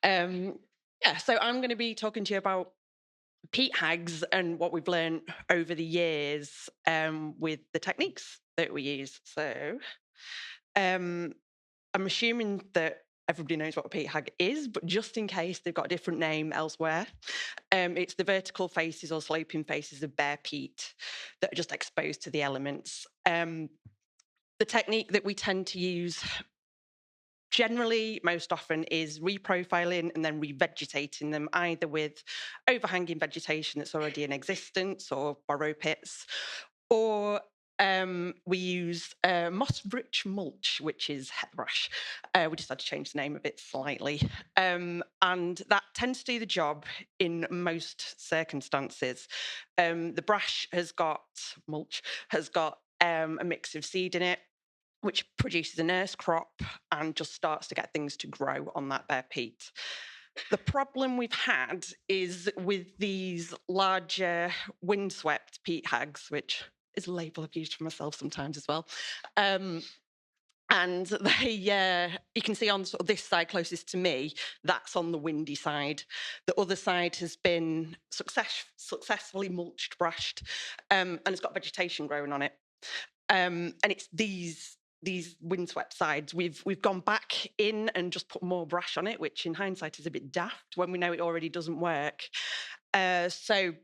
So I'm going to be talking to you about Peat Hags and what we've learned over the years with the techniques that we use. So um, I'm assuming that everybody knows what a peat hag is, but just in case they've got a different name elsewhere, it's the vertical faces or sloping faces of bare peat that are just exposed to the elements. The technique that we tend to use generally most often is reprofiling and then revegetating them, either with overhanging vegetation that's already in existence or borrow pits, or we use moss-rich mulch, which is heathrush. We just had to change the name of it slightly. And that tends to do the job in most circumstances. The brash mulch has got a mix of seed in it, which produces a nurse crop and just starts to get things to grow on that bare peat. The problem we've had is with these larger windswept peat hags, which is a label I've used for myself sometimes as well. And they, you can see on sort of this side closest to me, that's on the windy side. The other side has been successfully mulched, brushed, and it's got vegetation growing on it. And it's these windswept sides. We've gone back in and just put more brush on it, which in hindsight is a bit daft when we know it already doesn't work. So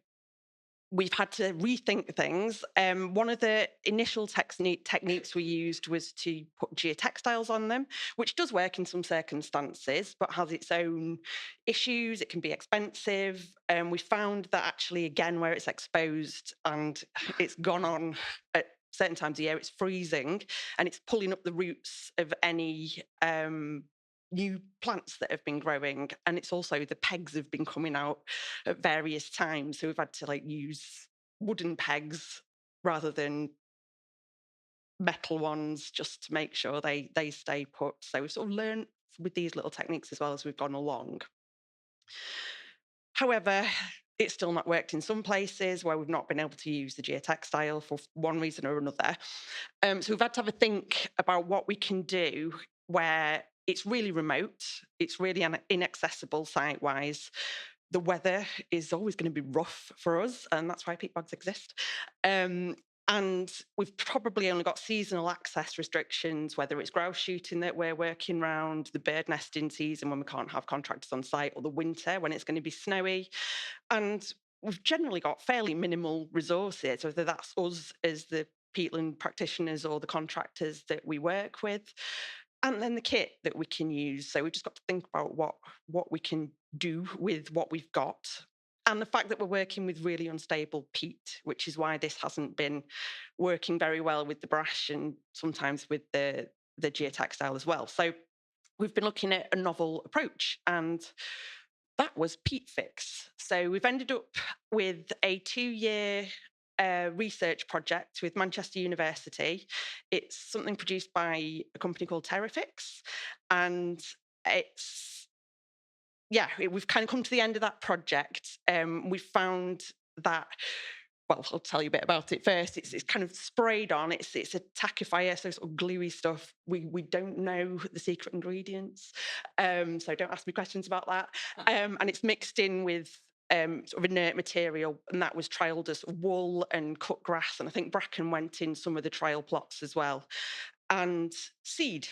we've had to rethink things. One of the initial techniques we used was to put geotextiles on them, which does work in some circumstances, but has its own issues. It can be expensive. We found that actually, again, where it's exposed and it's gone on at certain times of year, it's freezing and it's pulling up the roots of any new plants that have been growing, and it's also the pegs have been coming out at various times, so we've had to use wooden pegs rather than metal ones just to make sure they stay put. So we've sort of learned with these little techniques as well as we've gone along. However, it's still not worked in some places where we've not been able to use the geotextile for one reason or another. So we've had to have a think about what we can do where it's really remote, it's really inaccessible site-wise. The weather is always going to be rough for us, and that's why peat bogs exist. And we've probably only got seasonal access restrictions, whether it's grouse shooting that we're working around, the bird nesting season when we can't have contractors on site, or the winter when it's going to be snowy. And we've generally got fairly minimal resources, whether that's us as the peatland practitioners or the contractors that we work with, and then the kit that we can use. So we've just got to think about what we can do with what we've got. And the fact that we're working with really unstable peat, which is why this hasn't been working very well with the brash and sometimes with the geotextile as well. So we've been looking at a novel approach, and that was PeatFix. So we've ended up with a 2-year research project with Manchester University. It's something produced by a company called Terrafix, and we've kind of come to the end of that project. We found that, well, I'll tell you a bit about it first. It's kind of sprayed on. It's a tackifier, so sort of gluey stuff. We don't know the secret ingredients, so don't ask me questions about that. And it's mixed in with sort of inert material, and that was trialled as wool and cut grass, and I think bracken went in some of the trial plots as well, and seed.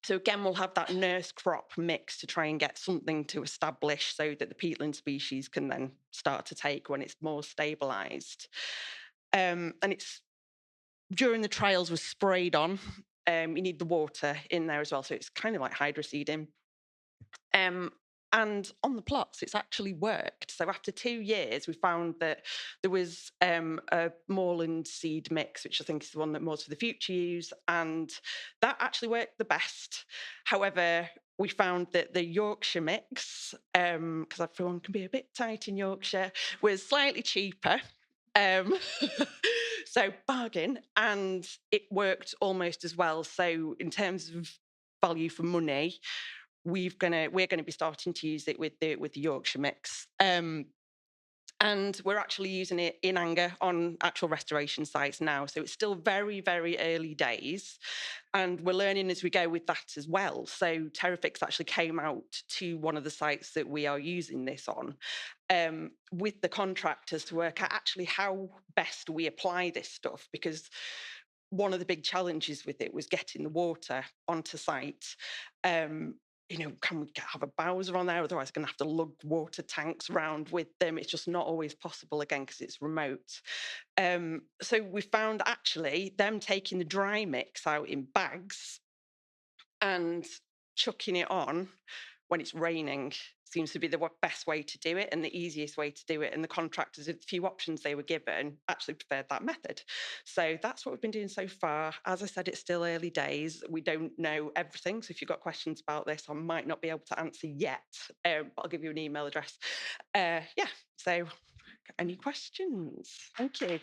So again, we'll have that nurse crop mix to try and get something to establish so that the peatland species can then start to take when it's more stabilised. And it's during the trials was sprayed on. You need the water in there as well, so it's kind of like hydroseeding. And on the plots, it's actually worked. So after 2 years, we found that there was a moorland seed mix, which I think is the one that Moors for the Future use, and that actually worked the best. However, we found that the Yorkshire mix, because everyone can be a bit tight in Yorkshire, was slightly cheaper. So bargain, and it worked almost as well. So in terms of value for money, we're going to be starting to use it with the Yorkshire mix. And we're actually using it in anger on actual restoration sites now. So it's still very, very early days. And we're learning as we go with that as well. So Terrafix actually came out to one of the sites that we are using this on with the contractors to work out actually how best we apply this stuff, because one of the big challenges with it was getting the water onto site. Can we have a Bowser on there? Otherwise, we're going to have to lug water tanks around with them. It's just not always possible, again, because it's remote. So we found actually them taking the dry mix out in bags and chucking it on when it's raining seems to be the best way to do it and the easiest way to do it. And the contractors, with the few options they were given, actually preferred that method. So that's what we've been doing so far. As I said, it's still early days. We don't know everything. So if you've got questions about this, I might not be able to answer yet, but I'll give you an email address. So any questions? Thank you.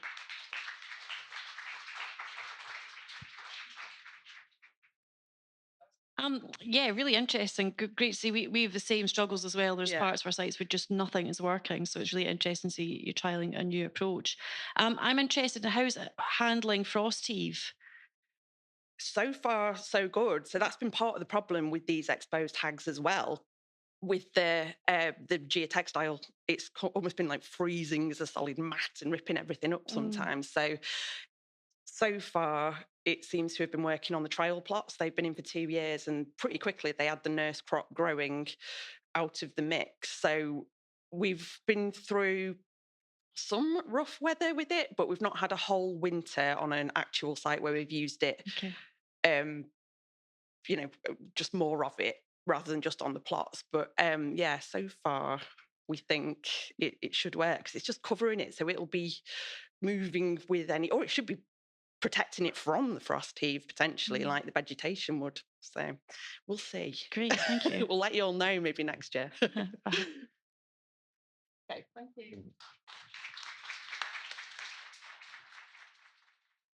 Yeah, really interesting. Great to see. We have the same struggles as well. There's Yeah. parts of our sites where just nothing is working. So it's really interesting to see you trialing a new approach. I'm interested in how's it handling frost heave. So far, so good. So that's been part of the problem with these exposed hags as well. With the geotextile, it's almost been like freezing as a solid mat and ripping everything up sometimes. So far, it seems to have been working on the trial plots. They've been in for 2 years, and pretty quickly they had the nurse crop growing out of the mix. So we've been through some rough weather with it, but we've not had a whole winter on an actual site where we've used it. Okay. Um, just more of it rather than just on the plots. But yeah, so far we think it should work because it's just covering it, so it'll be moving with any, or it should be protecting it from the frost heave potentially, like the vegetation would. So we'll see. Great, thank you. We'll let you all know maybe next year. Uh-huh. Okay, thank you.